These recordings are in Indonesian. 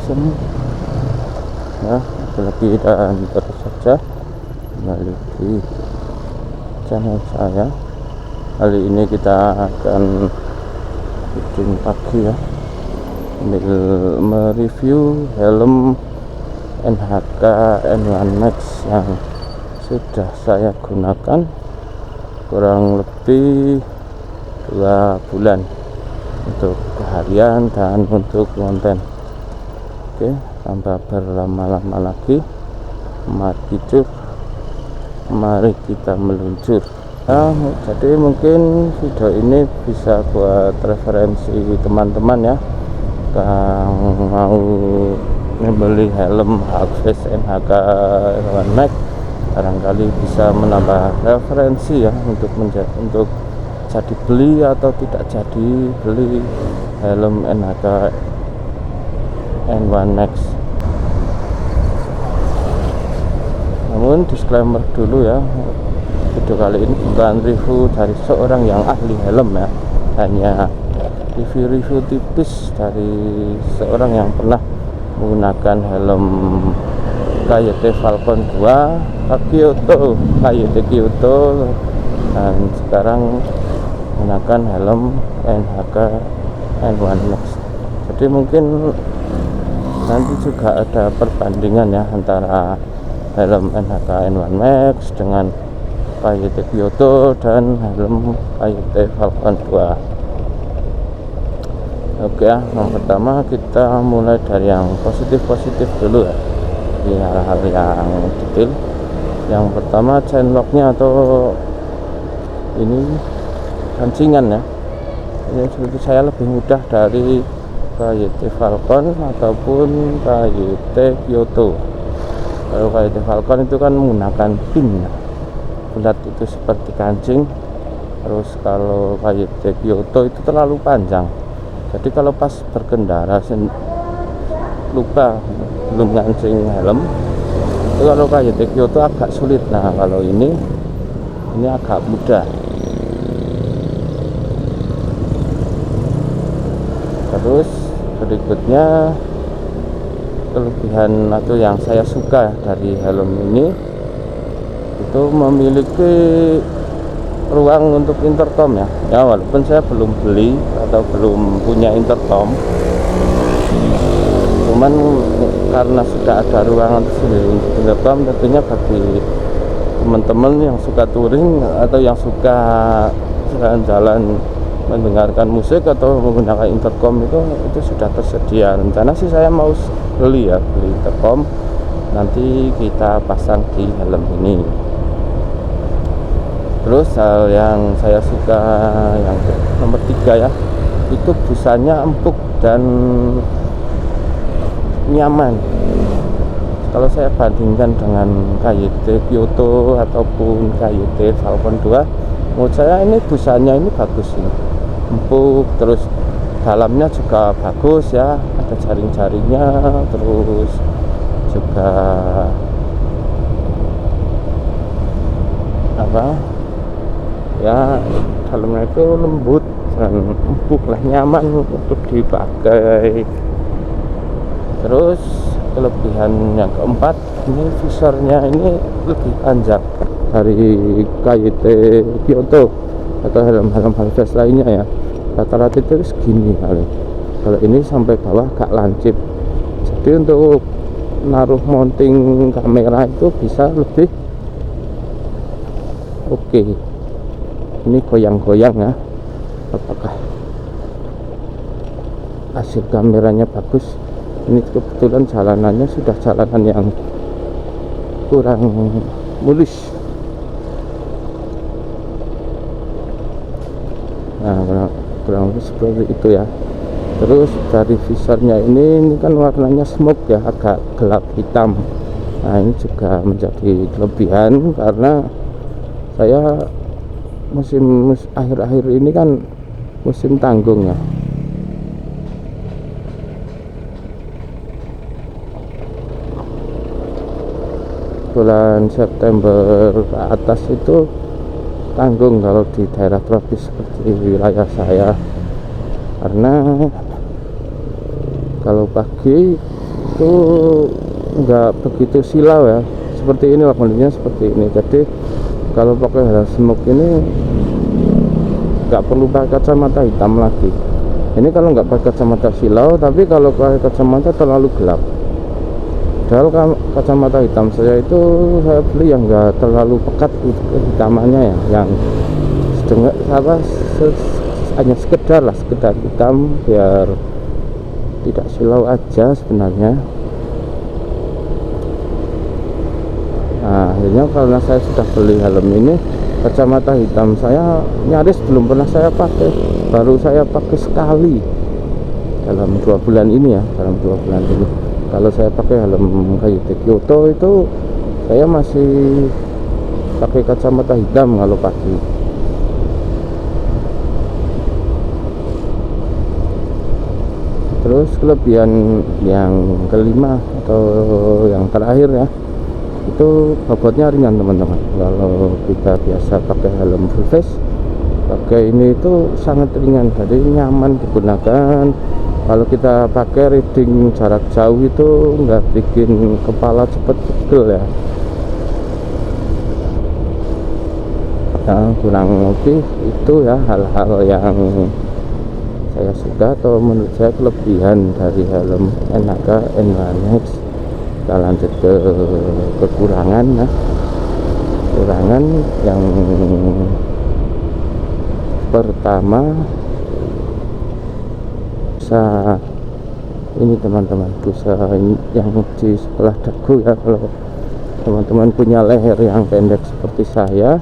Assalamualaikum ya, lagi dan terus saja kembali di channel saya. Kali ini kita akan bikin pagi ya, mereview helm NHK N1 Max yang sudah saya gunakan kurang lebih 2 bulan untuk harian dan untuk konten. Oke, tanpa berlama-lama lagi, mari kita meluncur. Nah, jadi mungkin video ini bisa buat referensi teman-teman ya yang mau membeli helm Half-Face NHK N1 Max. Barangkali bisa menambah referensi ya untuk jadi beli atau tidak jadi beli helm NHK N1 Max. Namun disclaimer dulu ya, video kali ini bukan review dari seorang yang ahli helm ya, hanya review tipis dari seorang yang pernah menggunakan helm KYT Falcon 2 KYT Kyoto dan sekarang menggunakan helm NHK N1 Max. Jadi mungkin nanti juga ada perbandingan ya antara helm NHK N1 Max dengan KYT Kyoto dan helm KYT Falcon 2. Oke ya, yang pertama kita mulai dari yang positif dulu ya, di hal-hal yang detail. Yang pertama chain locknya atau ini gancingan ya, ini menurut saya lebih mudah dari KYT Falcon ataupun KYT Kyoto. Kalau KYT Falcon itu kan menggunakan pin bulat itu seperti kancing, terus kalau KYT Kyoto itu terlalu panjang, jadi kalau pas berkendara lupa belum ngancing helm itu kalau KYT Kyoto agak sulit. Nah kalau ini agak mudah. Terus berikutnya kelebihan atau yang saya suka dari helm ini itu memiliki ruang untuk intercom ya. Ya walaupun saya belum beli atau belum punya intercom, cuman karena sudah ada ruangan sendiri untuk intercom, tentunya bagi teman-teman yang suka touring atau yang suka jalan-jalan mendengarkan musik atau menggunakan intercom itu sudah tersedia. Rencana sih saya mau beli intercom, nanti kita pasang di helm ini. Terus hal yang saya suka yang nomor 3 ya, itu busanya empuk dan nyaman. Kalau saya bandingkan dengan KYT Kyoto ataupun KYT Falcon 2, menurut saya ini busanya ini bagus ini, empuk, terus dalamnya juga bagus ya, ada jaring-jaringnya, terus juga ya dalamnya itu lembut dan empuk lah, nyaman untuk dipakai. Terus kelebihan yang keempat, ini visornya ini lebih panjang dari KYT Kyoto atau helm-helm Half-Face lainnya ya. Rata-rata itu segini kali, kalau ini sampai bawah agak lancip, jadi untuk naruh mounting kamera itu bisa lebih oke. Ini goyang-goyang ya, apakah hasil kameranya bagus. Ini kebetulan jalanannya sudah jalanan yang kurang mulus. Nah kurang lebih seperti itu ya. Terus dari visornya ini kan warnanya smoke ya, agak gelap hitam. Nah ini juga menjadi kelebihan karena saya musim akhir-akhir ini kan musim tanggung ya. Bulan September ke atas itu tanggung kalau di daerah tropis seperti wilayah saya, karena kalau pagi itu nggak begitu silau ya, seperti ini lah kondisinya, seperti ini. Jadi kalau pakai helm smoke ini nggak perlu pakai kacamata hitam lagi. Ini kalau nggak pakai kacamata silau, tapi kalau pakai kacamata terlalu gelap. Padahal kacamata hitam saya itu saya beli yang nggak terlalu pekat hitamannya ya, yang sedang hanya sekedar hitam biar tidak silau aja sebenarnya. Nah, akhirnya karena saya sudah beli helm ini, kacamata hitam saya nyaris belum pernah saya pakai, baru saya pakai sekali dalam 2 bulan ini ya, dalam 2 bulan ini. Kalau saya pakai helm KYT Kyoto itu saya masih pakai kacamata hitam kalau pagi. Terus kelebihan yang kelima atau yang terakhir ya, itu bobotnya ringan teman-teman. Kalau kita biasa pakai helm full face, pakai ini itu sangat ringan, jadi nyaman digunakan. Kalau kita pakai reading jarak jauh itu nggak bikin kepala cepet pegel ya. Nah, kurang lebih itu ya hal-hal yang saya suka atau menurut saya kelebihan dari helm Enaga N1X. Kita lanjut ke kekurangan ya. Kekurangan yang pertama, busa ini teman-teman, busa yang di sebelah dagu ya. Kalau teman-teman punya leher yang pendek seperti saya,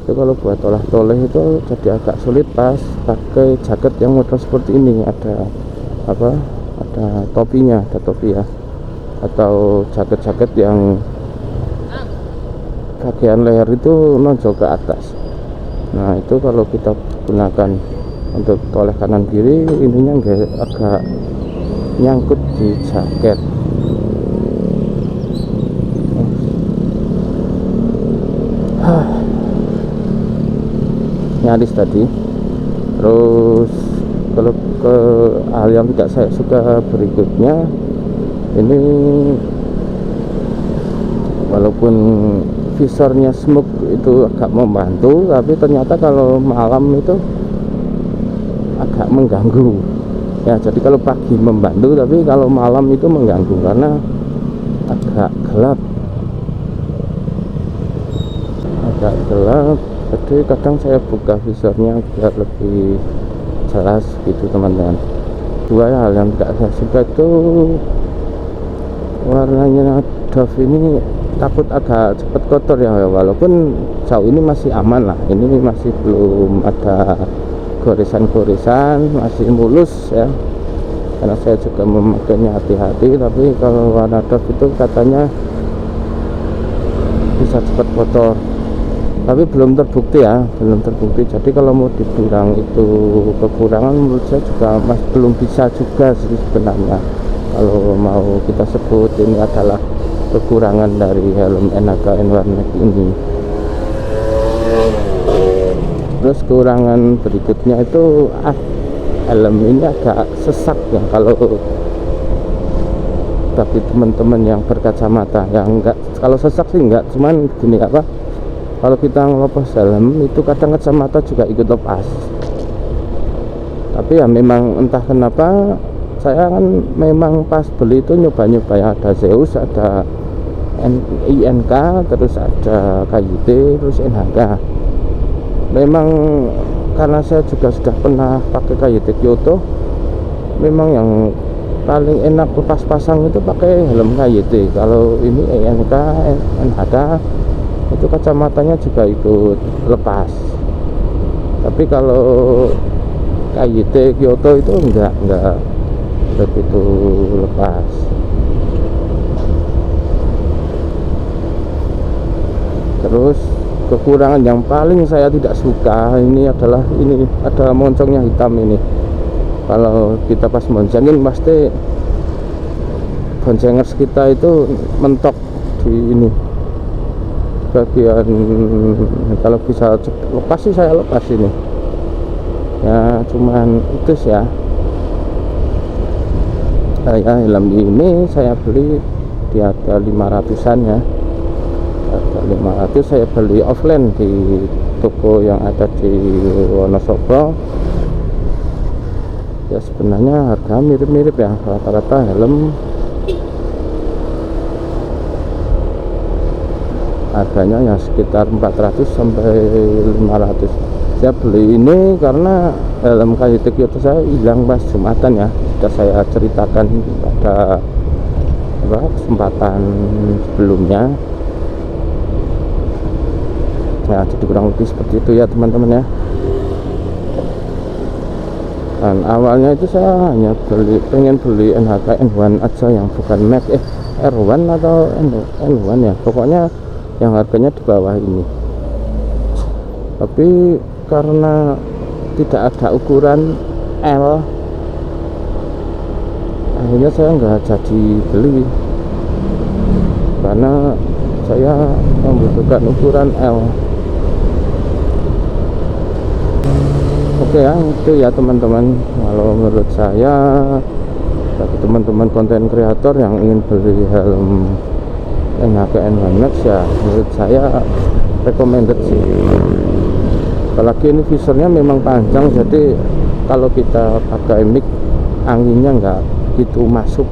itu kalau buat olah-toleh itu jadi agak sulit pas pakai jaket yang model seperti ini. Ada apa, ada topinya, ada topi ya, atau jaket-jaket yang bagian leher itu nonjol ke atas. Nah, itu kalau kita gunakan untuk toleh kanan kiri, ininya agak nyangkut di jaket. Nyaris tadi. Terus kalau ke hal yang tidak saya suka berikutnya, ini walaupun visornya smoke itu agak membantu, tapi ternyata kalau malam itu agak mengganggu ya. Jadi kalau pagi membantu, tapi kalau malam itu mengganggu karena agak gelap, jadi kadang saya buka visornya biar lebih jelas gitu teman-teman. Dua hal yang tidak saya suka itu warnanya Dove ini takut agak cepat kotor ya, walaupun jauh ini masih aman lah, ini masih belum ada goresan-goresan, masih mulus ya, karena saya juga memakainya hati-hati. Tapi kalau warna Dove itu katanya bisa cepat kotor, tapi belum terbukti ya, belum terbukti. Jadi kalau mau dibilang itu kekurangan, menurut saya juga belum bisa juga sih sebenarnya. Kalau mau kita sebut ini adalah kekurangan dari helm Enaga N1X ini. Terus kekurangan berikutnya itu helm ini agak sesak ya, kalau bagi teman-teman yang berkacamata. Yang enggak, kalau sesak sih enggak, cuman gini apa, kalau kita ngelepas helm itu kadang kacamata juga ikut lepas. Tapi ya memang entah kenapa saya kan memang pas beli itu nyoba-nyoba ya, ada Zeus, ada INK, terus ada KYT, terus NHK. Memang karena saya juga sudah pernah pakai KYT Kyoto, memang yang paling enak lepas pasang itu pakai helm KYT. Kalau ini INK, NHK itu kacamatanya juga ikut lepas. Tapi kalau KYT Kyoto itu enggak begitu lepas. Terus kekurangan yang paling saya tidak suka ini adalah ini, ada moncongnya hitam ini. Kalau kita pas boncengin pasti boncengers kita itu mentok di ini bagian. Kalau bisa lepas sih saya lepas ini ya, cuman itu ya. Ya, helm ini saya beli di harga 500-an ya, harga 500. Saya beli offline di toko yang ada di Wonosobo. Ya sebenarnya harga mirip-mirip ya, rata-rata helm harganya ya sekitar 400 sampai 500. Saya beli ini karena helm KYT Kyoto saya hilang pas Jumatan ya, sudah saya ceritakan pada kesempatan sebelumnya ya. Jadi kurang lebih seperti itu ya teman-teman ya. Dan awalnya itu saya hanya pengen beli NHK N1 aja, yang bukan Max R1 atau N1 ya, pokoknya yang harganya di bawah ini. Tapi karena tidak ada ukuran L, akhirnya saya nggak jadi beli karena saya membutuhkan ukuran L. Oke ya, itu ya teman-teman. Kalau menurut saya, bagi teman-teman konten kreator yang ingin beli helm NHK N1 Max ya, menurut saya recommended sih. Apalagi ini visornya memang panjang, jadi kalau kita pakai mic anginnya nggak begitu masuk,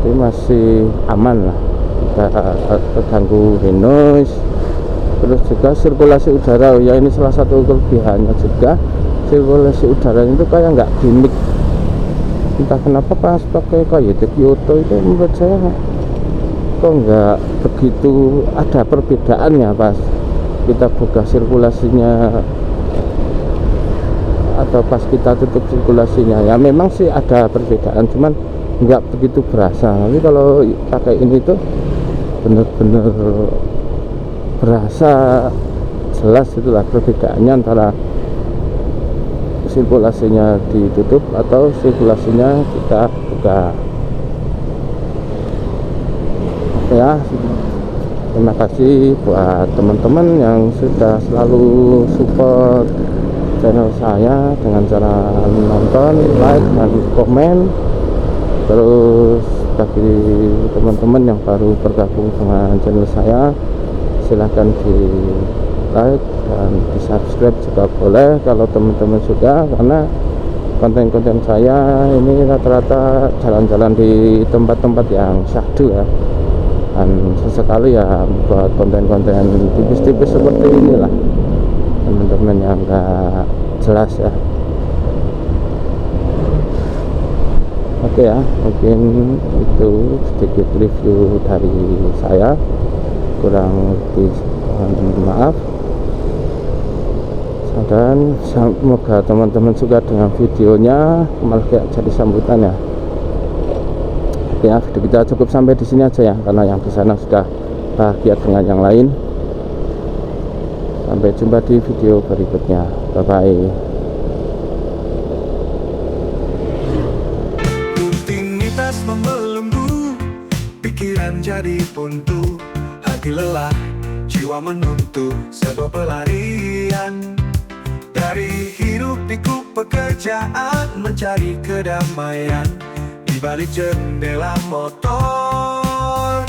jadi masih aman lah, tidak terganggu noise. Terus juga sirkulasi udara ya, ini salah satu kelebihannya juga, sirkulasi udara itu kayak nggak gimmick. Entah kenapa pas pakai KYT Kyoto itu menurut saya kok nggak begitu ada perbedaannya pas kita buka sirkulasinya atau pas kita tutup sirkulasinya. Ya memang sih ada perbedaan, cuman nggak begitu berasa. Tapi kalau pakai ini tuh bener-bener berasa jelas itulah perbedaannya antara sirkulasinya ditutup atau sirkulasinya kita buka. Ya, terima kasih buat teman-teman yang sudah selalu support channel saya dengan cara nonton, like, dan komen. Terus bagi teman-teman yang baru bergabung dengan channel saya, silahkan di like dan di subscribe juga boleh kalau teman-teman suka, karena konten-konten saya ini rata-rata jalan-jalan di tempat-tempat yang syahdu ya, dan sesekali ya buat konten-konten tipis-tipis seperti inilah teman-teman yang enggak jelas ya. Oke ya, mungkin itu sedikit review dari saya, kurang lebih maaf, dan semoga teman-teman suka dengan videonya, malah kayak jadi sambutan ya. Oke ya, video kita cukup sampai di sini aja ya, karena yang di sana sudah bahagia dengan yang lain. Sampai jumpa di video berikutnya. Bye bye. Rutinitas membelenggu, pikiran jadi buntu, hati lelah, jiwa menuntu sebuah pelarian dari hirup pikuk pekerjaan, mencari kedamaian di balik jendela motor.